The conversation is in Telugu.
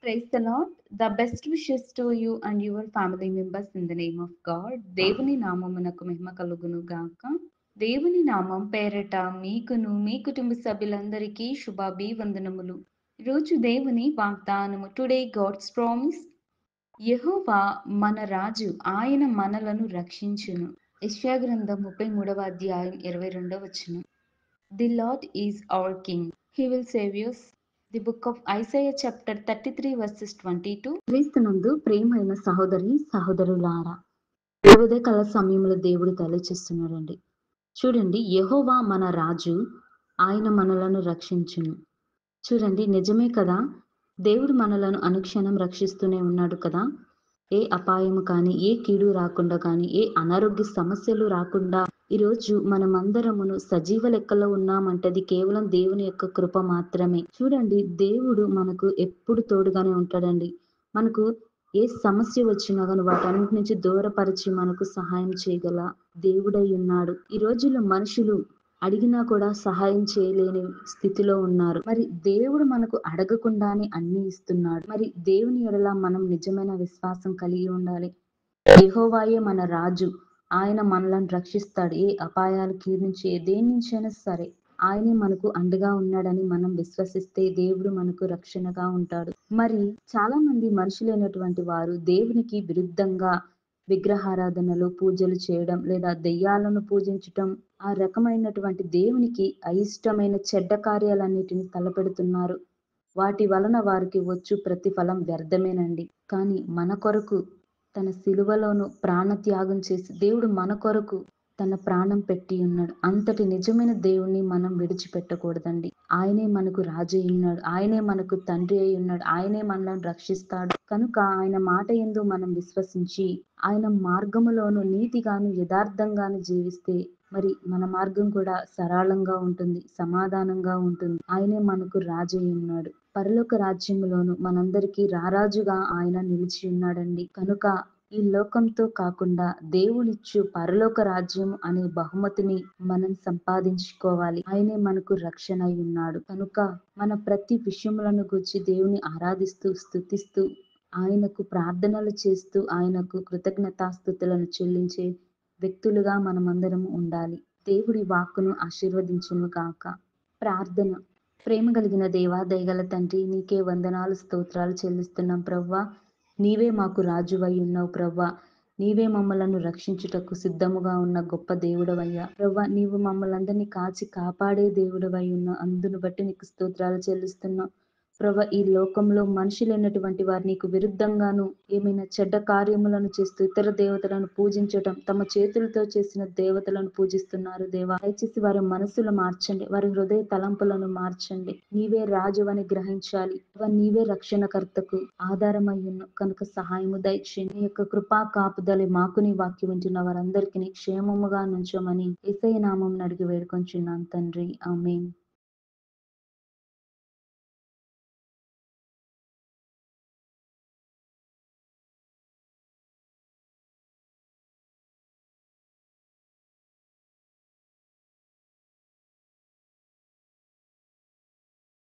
Praise the Lord. The best wishes to you and your family members in the name of God. దేవుని నామమునకు మహిమ కలుగును గాక. దేవుని నామం పేరట మీకును మీ కుటుంబ సభ్యులందరికీ శుభాభివందనములు. ఈరోజు దేవుని వాగ్దానము. Today God's promise. యెహోవా మన రాజు, ఆయన మనలను రక్షించును. యెషయా గ్రంథం 33వ అధ్యాయం 22వ వచనం. The Lord is our King. He will save us. The book of Isaiah chapter 33 verses 22. క్రీస్తునందు ప్రియమైన సహోదరి సహోదరులారా, ఈ ఉదయకాల సమయంలో దేవుడు తెలియచేస్తున్నాడండి. చూడండి, యెహోవా మన రాజు, ఆయన మనలను రక్షించును. చూడండి, నిజమే కదా, దేవుడు మనలను అనుక్షణం రక్షిస్తూనే ఉన్నాడు కదా. ఏ అపాయము కానీ, ఏ కీడు రాకుండా కానీ, ఏ అనారోగ్య సమస్యలు రాకుండా ఈరోజు మనమందరమును సజీవ లెక్కలో ఉన్నామంటది కేవలం దేవుని యొక్క కృప మాత్రమే. చూడండి, దేవుడు మనకు ఎప్పుడు తోడుగానే ఉంటాడండి. మనకు ఏ సమస్య వచ్చినా కానీ వాటన్నిటి నుంచి దూరపరిచి మనకు సహాయం చేయగల దేవుడై ఉన్నాడు. ఈ రోజుల్లో మనుషులు అడిగినా కూడా సహాయం చేయలేని స్థితిలో ఉన్నారు. మరి దేవుడు మనకు అడగకుండానే అన్ని ఇస్తున్నాడు. మరి దేవుని ఎడల మనం నిజమైన విశ్వాసం కలిగి ఉండాలి. యెహోవాయే మన రాజు, ఆయన మనలను రక్షిస్తాడు. ఏ అపాయాల కీడు నుంచి దేని నుంచైనా సరే ఆయనే మనకు అండగా ఉన్నాడని మనం విశ్వసిస్తే దేవుడు మనకు రక్షణగా ఉంటాడు. మరి చాలా మంది మనుషులైనటువంటి వారు దేవునికి విరుద్ధంగా విగ్రహారాధనలు, పూజలు చేయడం లేదా దెయ్యాలను పూజించటం, ఆ రకమైనటువంటి దేవునికి అయిష్టమైన చెడ్డ కార్యాలన్నిటిని తలపెడుతున్నారు. వాటి వలన వారికి వచ్చు ప్రతిఫలం వ్యర్థమేనండి. కానీ మన కొరకు తన సిలువలోను ప్రాణత్యాగం చేసి దేవుడు మన కొరకు తన ప్రాణం పెట్టి ఉన్నాడు. అంతటి నిజమైన దేవుణ్ణి మనం విడిచిపెట్టకూడదండి. ఆయనే మనకు రాజు అయి ఉన్నాడు. ఆయనే మనకు తండ్రి అయి ఉన్నాడు. ఆయనే మనల్ని రక్షిస్తాడు. కనుక ఆయన మాట యందు మనం విశ్వసించి ఆయన మార్గములోను నీతిగాను యథార్థంగాను జీవిస్తే మరి మన మార్గం కూడా సరళంగా ఉంటుంది, సమాధానంగా ఉంటుంది. ఆయనే మనకు రాజు అయి ఉన్నాడు. పరలోక రాజ్యములోను మనందరికీ రారాజుగా ఆయన నిలిచి ఉన్నాడండి. కనుక ఈ లోకంతో కాకుండా దేవుడిచ్చు పరలోక రాజ్యం అనే బహుమతిని మనం సంపాదించుకోవాలి. ఆయనే మనకు రక్షణ అయి ఉన్నాడు. కనుక మన ప్రతి విషయములను గురించి దేవుని ఆరాధిస్తూ స్తుతిస్తూ ఆయనకు ప్రార్థనలు చేస్తూ ఆయనకు కృతజ్ఞతాస్తుతులను చెల్లించే వ్యక్తులుగా మనమందరం ఉండాలి. దేవుడి వాక్కును ఆశీర్వదించును గాక. ప్రార్థన. ప్రేమ కలిగిన దేవా, దయగల తండ్రి, నీకే వందనాలు స్తోత్రాలు చెల్లిస్తున్నాం ప్రవ్వా. నీవే మాకు రాజువై ఉన్నావు ప్రవ్వా. నీవే మమ్మలను రక్షించుటకు సిద్ధముగా ఉన్న గొప్ప దేవుడవయ్యా ప్రవ్వా. నీవు మమ్మల్ని అందరినీ కాచి కాపాడే దేవుడవై ఉన్నావు. అందును బట్టి నీకు స్తోత్రాలు చెల్లిస్తున్నావు ప్రవ్వా. ఈ లోకంలో మనుషులైనటువంటి వారు నీకు విరుద్ధంగాను ఏమైనా చెడ్డ కార్యములను చేస్తూ ఇతర దేవతలను పూజించటం, తమ చేతులతో చేసిన దేవతలను పూజిస్తున్నారు దేవా. దయచేసి వారి మనసులు మార్చండి, వారి హృదయ తలంపులను మార్చండి. నీవే రాజువని గ్రహించాలి. నీవే రక్షణకర్తకు ఆధారమై ఉన్నావు కనుక సహాయము దయచేయండి. నీ యొక్క కృపా కాపుదలి మాకు నీ వాక్యం వింటున్న వారందరికీ క్షేమముగా నుంచోమని యేసయ్య నామమున అడిగి వేడుకొంచున్నాను తండ్రి. ఆమేన్.